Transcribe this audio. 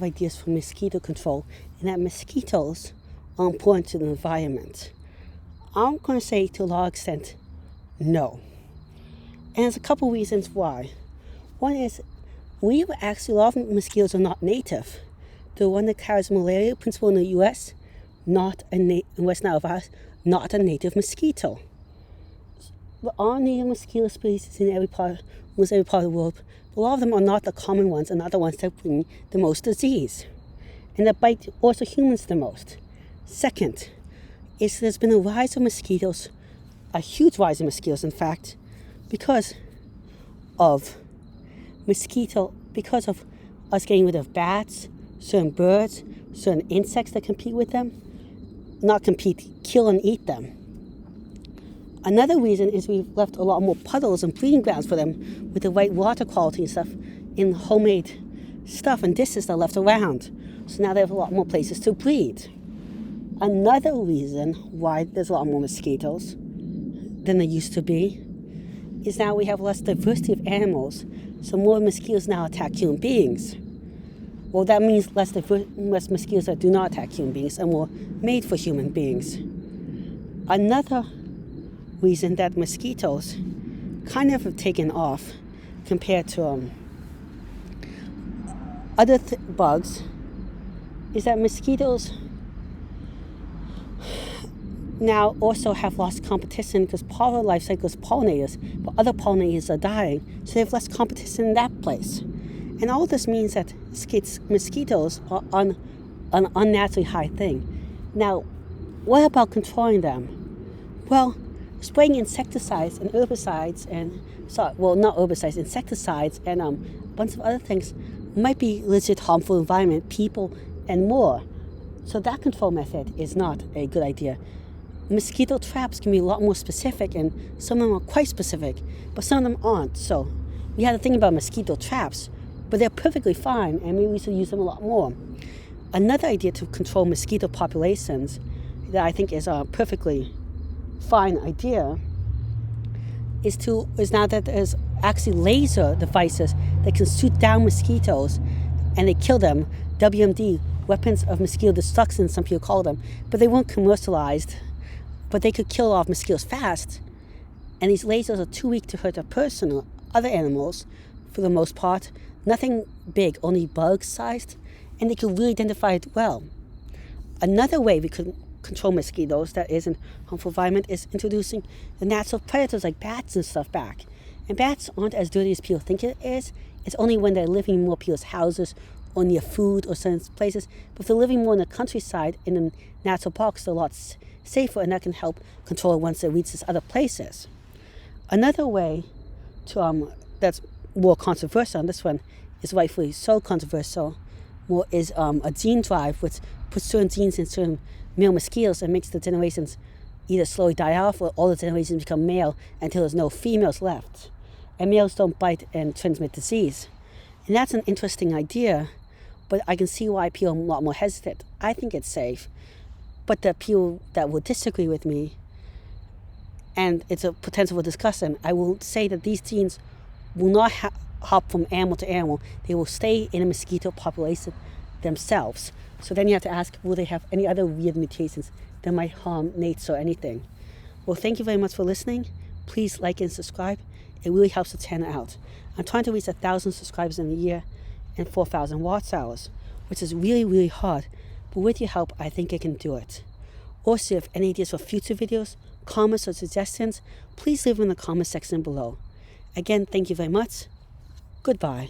Ideas for mosquito control, and that mosquitoes are important to the environment. I'm going to say to a large extent, no. And there's a couple reasons why. One is, a lot of mosquitoes are not native. The one that carries malaria, principal in the U.S., in West Nile virus, not a native mosquito. There are native mosquito species in every part of the world, but a lot of them are not the common ones and not the ones that bring the most disease, and that bite also humans the most. Second, there's been a rise of mosquitoes, a huge rise of mosquitoes, in fact, because of us getting rid of bats, certain birds, certain insects that compete with them, kill and eat them. Another reason is we've left a lot more puddles and breeding grounds for them with the right water quality and stuff in homemade stuff and dishes that are left around. So now they have a lot more places to breed. Another reason why there's a lot more mosquitoes than there used to be is now we have less diversity of animals, so more mosquitoes now attack human beings. Well, that means less mosquitoes that do not attack human beings and more made for human beings. Another reason that mosquitoes kind of have taken off compared to other bugs is that mosquitoes now also have lost competition because part of their life cycle is pollinators, but other pollinators are dying, so they have less competition in that place. And all this means that mosquitoes are an unnaturally high thing. Now, what about controlling them? Well, spraying insecticides and herbicides insecticides and a bunch of other things might be legit harmful to the environment, people, and more. So that control method is not a good idea. Mosquito traps can be a lot more specific, and some of them are quite specific, but some of them aren't. So we had to think about mosquito traps, but they're perfectly fine, and maybe we should use them a lot more. Another idea to control mosquito populations that I think is a perfectly fine idea is now that there's actually laser devices that can shoot down mosquitoes and they kill them. WMD, weapons of mosquito destruction, some people call them, but they weren't commercialized. But they could kill off mosquitoes fast, and these lasers are too weak to hurt a person or other animals for the most part. Nothing big, only bug-sized, and they could really identify it well. Another way we could control mosquitoes that isn't harmful environment is introducing the natural predators like bats and stuff back. And bats aren't as dirty as people think it is. It's only when they're living in more people's houses or near food or certain places. But if they're living more in the countryside, in the natural parks, they're a lot safer, and that can help control it once it reaches other places. Another way to that's more controversial, and this one is rightfully so controversial, is a gene drive which puts certain genes in certain male mosquitoes and makes the generations either slowly die off or all the generations become male until there's no females left. And males don't bite and transmit disease. And that's an interesting idea, but I can see why people are a lot more hesitant. I think it's safe. But the people that will disagree with me, and it's a potential for discussion, I will say that these genes will not hop from animal to animal. They will stay in a mosquito population themselves. So then you have to ask, will they have any other weird mutations that might harm nature or anything? Well, thank you very much for listening. Please like and subscribe. It really helps the channel out. I'm trying to reach 1,000 subscribers in a year and 4,000 watch hours, which is really, really hard. But with your help, I think I can do it. Also, if any ideas for future videos, comments, or suggestions, please leave them in the comment section below. Again, thank you very much. Goodbye.